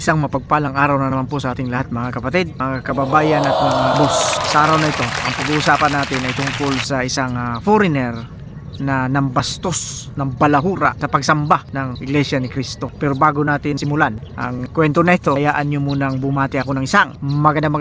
Isang mapagpalang araw na naman po sa ating lahat mga kapatid, mga kababayan at mga boss. Sa araw na ito, ang pag-uusapan natin ay tungkol sa isang foreigner na nambastos ng balahura sa pagsamba ng Iglesia ni Cristo. Pero bago natin simulan ang kwento na ito, hayaan nyo munang bumati ako ng isang magandang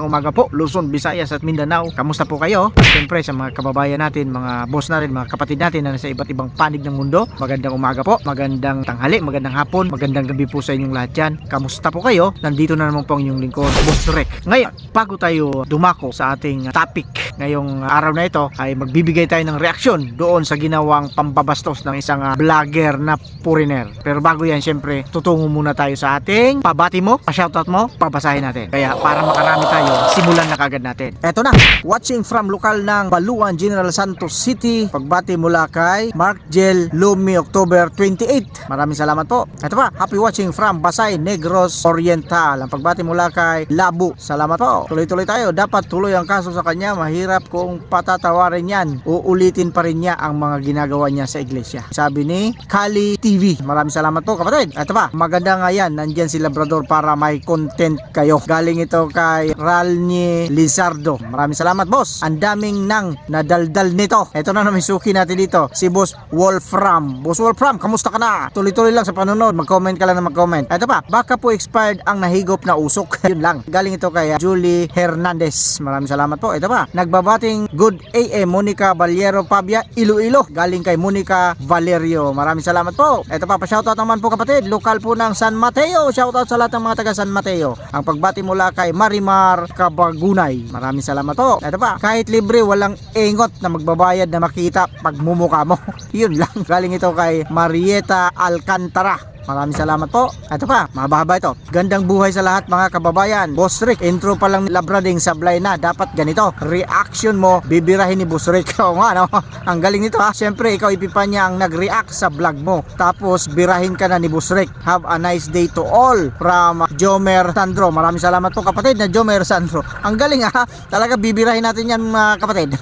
umaga po, Luzon, Visayas at Mindanao. Kamusta po kayo? Siyempre sa mga kababayan natin, mga boss natin, mga kapatid natin na nasa iba't ibang panig ng mundo, magandang umaga po, magandang tanghali, magandang hapon, magandang gabi po sa inyong lahat dyan. Kamusta po kayo? Nandito na naman po ang inyong lingkod, Boss Rek. Ngayon, bago tayo dumako sa ating topic ngayong araw na ito, ay magbibigay tayo ng reaksyon doon sa ginawang pambabastos ng isang vlogger na foreigner. Pero bago yan, syempre, tutungo muna tayo sa ating pabati mo, pa-shoutout mo, pabasahin natin. Kaya para makarami tayo, simulan na kagad natin. Eto na, watching from lokal ng Baluan, General Santos City, pagbati mula kay Mark Jel Lumi, October 28. Maraming salamat po. Eto pa, happy watching from Basay, Negros Oriental. Ang pagbati mula kay Labu, salamat po. Tuloy-tuloy tayo. Dapat tuloy ang kaso sa kanya. Mahirap kung patatawarin yan. Uulitin pa rin niya ang mga ginagawa niya sa iglesia. Sabi ni Kali TV. Maraming salamat po kapatid. Ito pa. Maganda nga yan. Nandyan si Labrador para may content kayo. Galing ito kay Ralny Lizardo. Maraming salamat boss. Ang daming nang nadaldal nito. Ito na naman suki natin dito. Si Boss Wolfram. Boss Wolfram, kamusta ka na? Tuloy-tuloy lang sa panonood. Mag-comment ka lang na mag-comment. Ito pa. Baka po expired ang nahigop na usok. Yun lang. Galing ito kay Julie Hernandez. Maraming salamat po. Ito pa. Nagbabating good AM Monica Valiero Pabia, Iloilo. Galing kay Monica Valerio. Maraming salamat po. Ito pa. Pa-shoutout naman po kapatid. Lokal po ng San Mateo. Shoutout sa lahat ng mga taga San Mateo. Ang pagbati mula kay Marimar Cabagunay. Maraming salamat po. Ito pa. Kahit libre, walang engot na magbabayad na makita pagmumukha mo. Yun lang. Galing ito kay Marieta Alcantara. Maraming salamat po. Ito pa, mahaba ito. Gandang buhay sa lahat mga kababayan. Boss Rick, intro pa lang Labrading sablay na. Dapat ganito. Reaction mo, bibirahin ni Boss Rick. Oo nga, no? Ang galing nito ha. Siyempre, ikaw ipipanya ang nag-react sa vlog mo. Tapos, birahin ka na ni Boss Rick. Have a nice day to all. From Jomer Sandro. Maraming salamat po kapatid na Jomer Sandro. Ang galing ha. Talaga bibirahin natin yan mga kapatid.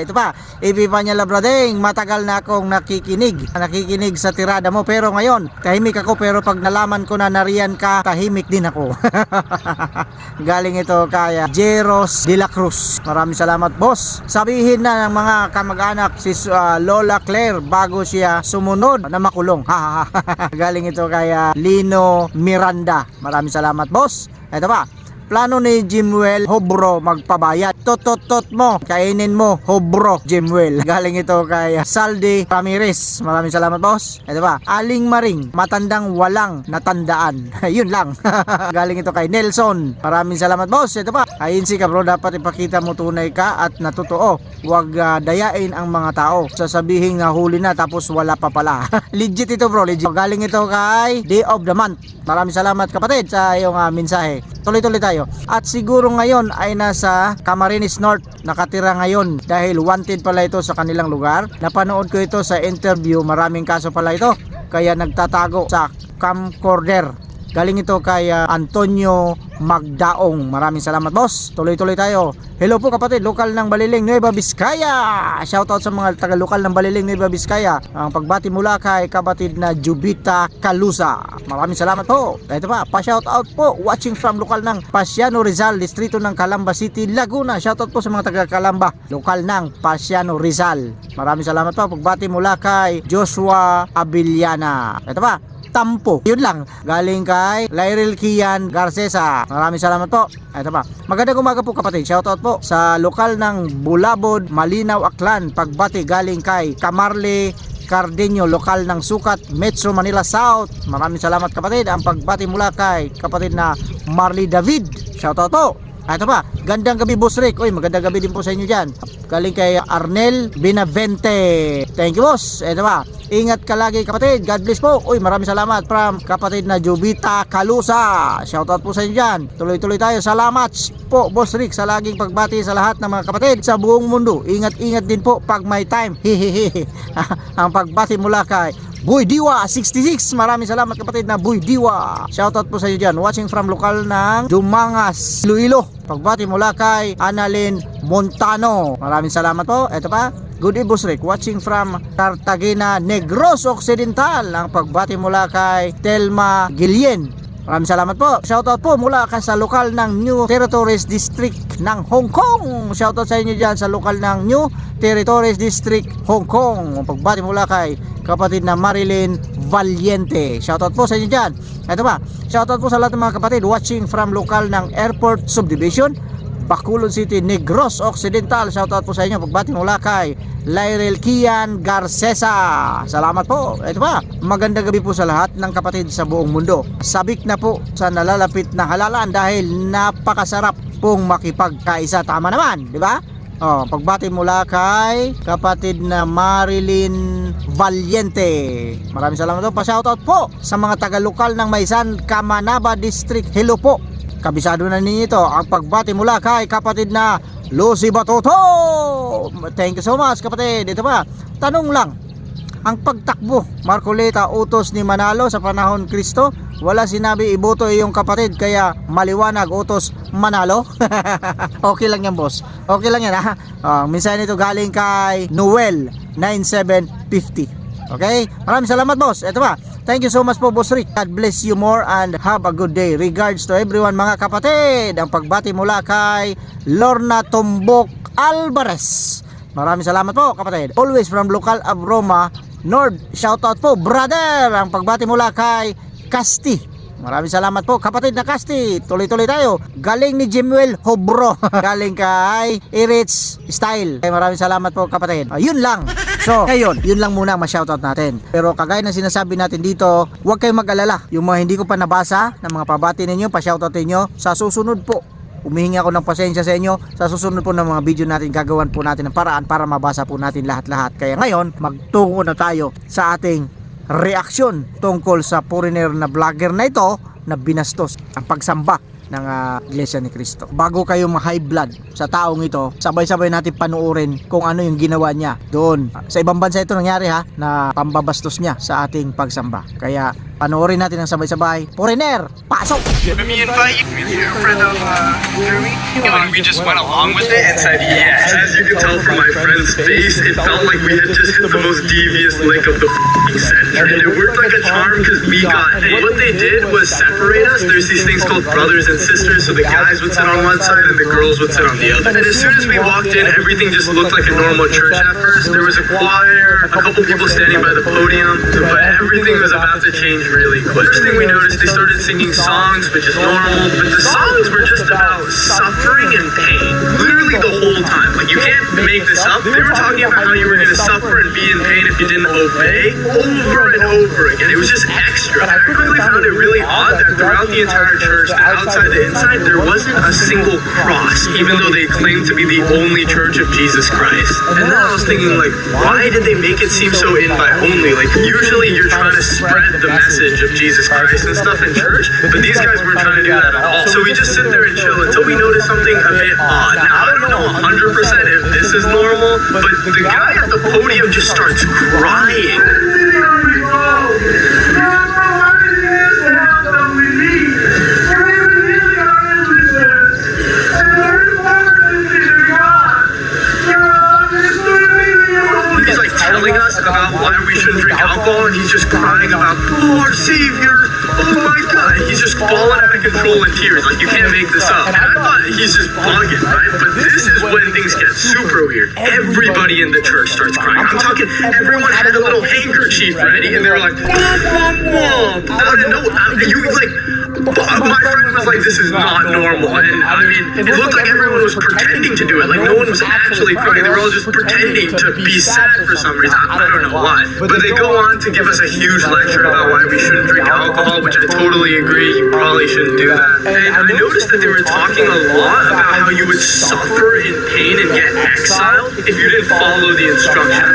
Ito pa, ipipanya Labrading. Matagal na akong nakikinig sa tirada mo. Pero ngayon, tahimik ako, pero pag nalaman ko na nariyan ka, tahimik din ako. Galing ito kaya Jeros de la Cruz. Maraming salamat boss. Sabihin na ng mga kamag-anak si Lola Claire bago siya sumunod na makulong. Galing ito kaya Lino Miranda. Maraming salamat boss. Ito pa, plano ni Jimwell Hobro magpabayad. Tot mo, kainin mo Hobro Jimwell. Galing ito kay Saldi Ramirez. Maraming salamat boss. Ito ba? Aling Maring, matandang walang natandaan. Yun lang. Galing ito kay Nelson. Maraming salamat boss. Ito pa. Ayun si ka bro, dapat ipakita mo tunay ka at natotoo. Huwag dayain ang mga tao. Sasabihin nga huli na tapos wala pa pala. Legit ito bro, legit. Galing ito kay Day of the Month. Maraming salamat kapatid sa iyong mensahe. Tuloy-tuloy tayo. At siguro ngayon ay nasa Camarines North nakatira ngayon dahil wanted pala ito sa kanilang lugar. Napanood ko ito sa interview, maraming kaso pala ito. Kaya nagtatago sa camcorder. Galing ito kay Antonio Magdaong. Maraming salamat boss. Tuloy-tuloy tayo. Hello po kapatid, lokal ng Baliling, Nueva Vizcaya. Shoutout sa mga taga-lokal ng Baliling, Nueva Vizcaya. Ang pagbati mula kay kapatid na Jubita Calusa. Maraming salamat po. Ito pa, pa-shoutout po. Watching from lokal ng Pasiano Rizal, distrito ng Calamba City, Laguna. Shoutout po sa mga taga-Calamba, lokal ng Pasiano Rizal. Maraming salamat po. Pagbati mula kay Joshua Abiliana. Ito pa, Tampo. Yun lang. Galing kay Lyril Kian Garcesa. Maraming salamat po. Ito pa. Magandang umaga po kapatid. Shoutout po sa lokal ng Bulabod, Malinaw, Aklan. Pagbati galing kay Camarle Cardenio, lokal ng Sukat, Metro Manila South. Maraming salamat kapatid. Ang pagbati mula kay kapatid na Marley David. Shoutout po. Ito pa, gandang gabi boss Rick. Uy, magandang gabi din po sa inyo dyan. Galing kay Arnel Benavente. Thank you boss. Ito pa, ingat ka lagi kapatid. God bless po. Uy, maraming salamat from kapatid na Jubita Calusa. Shoutout po sa inyo dyan. Tuloy-tuloy tayo. Salamat po boss Rick sa laging pagbati sa lahat ng mga kapatid sa buong mundo. Ingat-ingat din po pag may time. Ang pagbati mula kay Boy Diwa 66. Maraming salamat kapatid na Boy Diwa. Shoutout po sa inyo dyan. Watching from lokal ng Dumangas, Iloilo. Pagbati mula kay Annalyn Montano. Maraming salamat po. Ito pa, Good day, Boss Rick. Watching from Cartagena, Negros Occidental. Ang pagbati mula kay Telma Gilien. Maraming salamat po. Shoutout po mula sa lokal ng New Territories District ng Hong Kong. Shoutout sa inyo dyan sa lokal ng New Territories District, Hong Kong. Ang pagbati mula kay kapatid na Marilyn Valiente. Shoutout po sa inyo dyan. Ito ba? Shoutout po sa lahat ng mga kapatid watching from lokal ng Airport Subdivision, Bacolod City, Negros Occidental. Shoutout po sa inyo. Pagbati mula kay Lyrel Kian Garcesa. Salamat po. Ito pa, magandang gabi po sa lahat ng kapatid sa buong mundo. Sabik na po sa nalalapit na halalan dahil napakasarap pong makipagkaisa. Tama naman, di ba? Pagbati mula kay kapatid na Marilyn Valiente. Maraming salamat po. Pa-shoutout po sa mga taga-lokal ng Maysan, Camanaba District. Hello po. Kabisado na ninyo ito. Ang pagbati mula kay kapatid na Lucy Batoto. Thank you so much, kapatid. Ito pa, tanong lang. Ang pagtakbo Marcoleta utos ni Manalo sa panahon Kristo, wala sinabi iboto iyong kapatid kaya maliwanag utos Manalo. Okay lang yan, boss. Okay lang yan, ha. Minsan ito galing kay Noel 9750. Okay? Maraming salamat, boss. Ito pa, thank you so much po, Boss Rick. God bless you more and have a good day. Regards to everyone, mga kapatid. Ang pagbati mula kay Lorna Tombok Alvarez. Maraming salamat po, kapatid. Always from local of Roma North. Shoutout po, brother. Ang pagbati mula kay Casti. Maraming salamat po, kapatid na Casti. Tuloy-tuloy tayo. Galing ni Jimuel Hobro. Galing kay Irits Style. Maraming salamat po, kapatid. Yun lang. So, ngayon, yun lang muna ang ma-shoutout natin. Pero kagaya ng sinasabi natin dito, huwag kayong mag-alala. Yung mga hindi ko pa nabasa ng mga pabati ninyo, pa-shoutout ninyo, sa susunod po, humihingi ako ng pasensya sa inyo. Sa susunod po ng mga video natin, gagawan po natin ng paraan para mabasa po natin lahat-lahat. Kaya ngayon, magtungo na tayo sa ating reaksyon tungkol sa foreigner na vlogger na ito na binastos ang pagsamba ng Iglesia ni Cristo. Bago kayo ma-high blood sa taong ito, sabay-sabay natin panuorin kung ano yung ginawa niya doon. Sa ibang bansa ito nangyari, ha, na pambabastos niya sa ating pagsamba. Kaya panoorin natin ang sabay-sabay. Foreigner, pasok! Let me invite you. You're a friend of Jeremy? And we just went along with it and said yes. As you can tell from my friend's face, it felt like we had just hit the most devious link of the century. And it worked like a charm because we got it. What they did was separate us. There's these things called brothers and sisters, so the guys would sit on one side and the girls would sit on the other. And as soon as we walked in, everything just looked like a normal church at first. There was a choir, a couple people standing by the podium, but everything was about to change really quick. First thing we noticed, they started singing songs, which is normal, but the songs were just about suffering and pain. Literally the whole time. Like, you can't make this up. They were talking about how you were going to suffer and be in pain if you didn't obey over and over again. It was just extra. I quickly found it really odd that throughout the entire church, the outside, the inside, there wasn't a single cross, even though they claimed to be the only church of Jesus Christ. And then I was thinking, like, why did they make it seem so invite only? Like, usually you're trying to spread the message of Jesus Christ and stuff in church, but these guys weren't trying to do that at all. So we just sit there and chill until we notice something a bit odd. Now, I don't know 100% if this is normal, but the guy at the podium just starts crying. He's like telling us about why we shouldn't drink alcohol, and he's just crying about, oh, our Savior, oh my God. He's just falling out of control in tears. Like, you can't make this up. And I thought he's just bugging, right? But this is when things get super weird. Everybody in the church starts crying. I'm talking, everyone had a little handkerchief ready, and they were like, womp, womp, womp. Out of nowhere, you like, my friend was like, this is not normal. And I mean, it looked like everyone was pretending to do it. Like, no one was actually crying. They were all just pretending to be sad for some reason. I don't know why. But they go on to give us a huge lecture about why we shouldn't drink alcohol, which I totally agree. You probably shouldn't do that. And I noticed that they were talking a lot about how you would suffer in pain and get exiled if you didn't follow the instructions.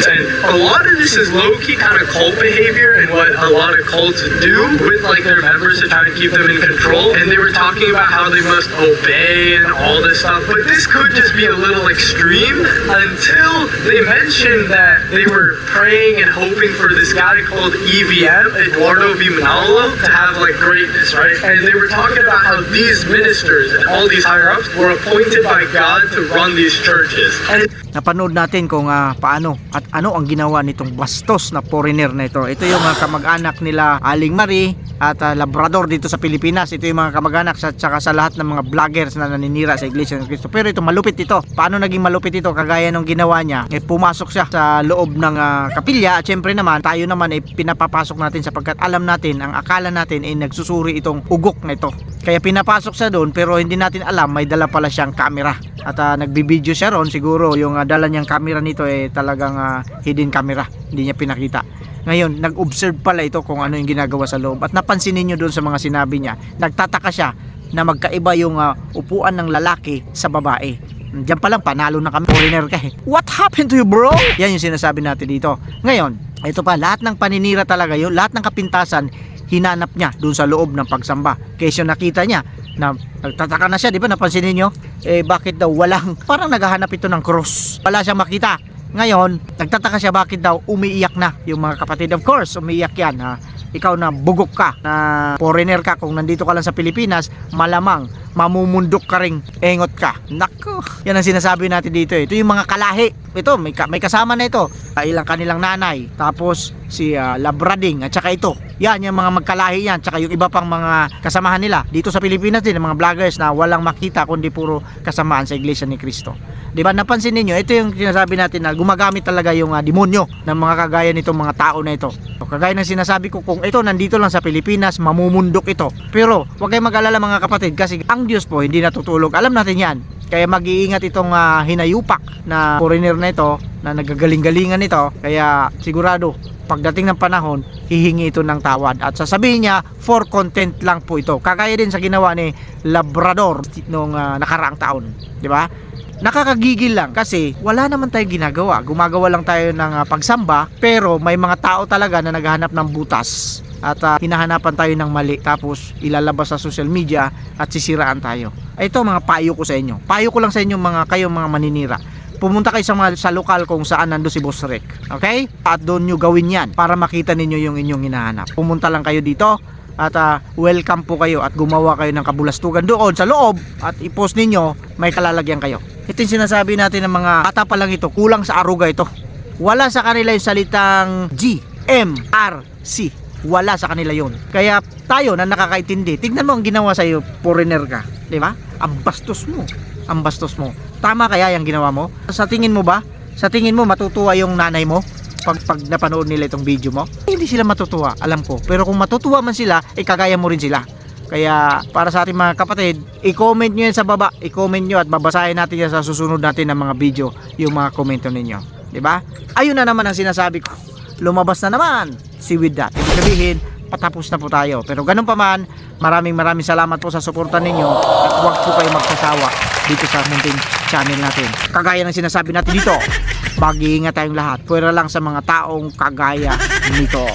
And a lot of this this is low-key kind of cult behavior and what a lot of cults do with like their members to try to keep them in control. And they were talking about how they must obey and all this stuff. But this could just be a little extreme until they mentioned that they were praying and hoping for this guy called EVM, Eduardo V. Manalo, to have like greatness, right? And they were talking about how these ministers and all these higher-ups were appointed by God to run these churches. And Napanood natin kung paano at ano ang ginawa nitong bastos na foreigner na ito. Ito yung mga kamag-anak nila Aling Marie at Labrador dito sa Pilipinas. Ito yung mga kamag-anak sa tsaka sa lahat ng mga vloggers na naninira sa Iglesia ng Cristo. Pero ito malupit ito. Paano naging malupit ito? Kagaya nung ginawa niya, pumasok siya sa loob ng kapilya at syempre naman tayo naman pinapapasok natin sapagkat alam natin, ang akala natin ay nagsusuri itong ugok na ito. Kaya pinapasok siya doon pero hindi natin alam may dala pala siyang camera. At nagbibideo siya ron, siguro yung dala niyang camera nito talagang hidden camera, hindi niya pinakita. Ngayon, nag-observe pala ito kung ano yung ginagawa sa loob. At napansin niyo doon sa mga sinabi niya, nagtataka siya na magkaiba yung upuan ng lalaki sa babae. Diyan pa lang, panalo na kami, foreigner ka What happened to you, bro? Yan yung sinasabi natin dito. Ngayon, ito pa, lahat ng paninira talaga yun, lahat ng kapintasan, hinanap niya doon sa loob ng pagsamba. Kaya nakita niya na nagtataka na siya, di ba? Napansin niyo? Bakit daw walang, parang naghahanap ito ng cross. Wala siyang makita. Ngayon, nagtataka siya bakit daw umiiyak na yung mga kapatid. Of course, umiiyak yan ha. Ikaw na bugok ka, na foreigner ka, kung nandito ka lang sa Pilipinas, malamang mamumundok ka ring engot ka. Nako, yan ang sinasabi natin dito. Ito yung mga kalahi. Ito, may kasama na ito. Ilang kanilang nanay. Tapos si Labrading at saka ito. Yan, yung mga magkalahi yan. Tsaka yung iba pang mga kasamahan nila. Dito sa Pilipinas din, mga vloggers na walang makita kundi puro kasamaan sa Iglesia ni Cristo. Diba, napansin niyo ito yung sinasabi natin na gumagamit talaga yung demonyo ng mga kagaya nitong mga tao na ito. Kagaya ng sinasabi ko, kung ito nandito lang sa Pilipinas, mamumundok ito. Pero huwag kayong mag-alala mga kapatid, kasi ang Diyos po hindi natutulog. Alam natin yan. Kaya mag-iingat itong hinayupak na foreigner na ito, na nagagaling-galingan ito. Kaya sigurado pagdating ng panahon, hihingi ito ng tawad at sasabihin niya for content lang po ito. Kagaya din sa ginawa ni Labrador nung nakaraang taon, di ba? Nakakagigil lang kasi wala naman tayong ginagawa. Gumagawa lang tayo ng pagsamba, pero may mga tao talaga na naghahanap ng butas at hinahanapan tayo ng mali, tapos ilalabas sa social media at sisiraan tayo. Ito mga payo ko sa inyo. Payo ko lang sa inyo kayong mga maninira. Pumunta kayo sa lokal kung saan nando si Boss Rick. Okay? At doon nyo gawin yan para makita ninyo yung inyong hinahanap. Pumunta lang kayo dito at welcome po kayo at gumawa kayo ng kabulastugan doon sa loob at i-post ninyo, may kalalagyan kayo. Ito yung sinasabi natin ng mga bata pa lang ito, kulang sa aruga ito. Wala sa kanila yung salitang G, M, R, C. Wala sa kanila yun. Kaya tayo na nakakaintindi, tignan mo ang ginawa sa iyo, foreigner ka, di ba? Ang bastos mo. Ang bastos mo. Tama kaya yung ginawa mo? Sa tingin mo ba? Sa tingin mo matutuwa yung nanay mo pag napanood nila itong video mo? Hindi sila matutuwa, alam ko. Pero kung matutuwa man sila, kagaya mo rin sila. Kaya para sa ating mga kapatid, i-comment nyo yan sa baba. I-comment nyo at babasahin natin yan sa susunod natin ng mga video, yung mga komento ninyo. Diba? Ayun na naman ang sinasabi ko. Lumabas na naman si With That. Ibig sabihin, patapos na po tayo. Pero ganun pa man, maraming salamat po sa suporta ninyo at huwag po kayo magsasawa dito sa munting channel natin. Kagaya ng sinasabi natin dito, mag-iingat tayong lahat. Pwera lang sa mga taong kagaya nito.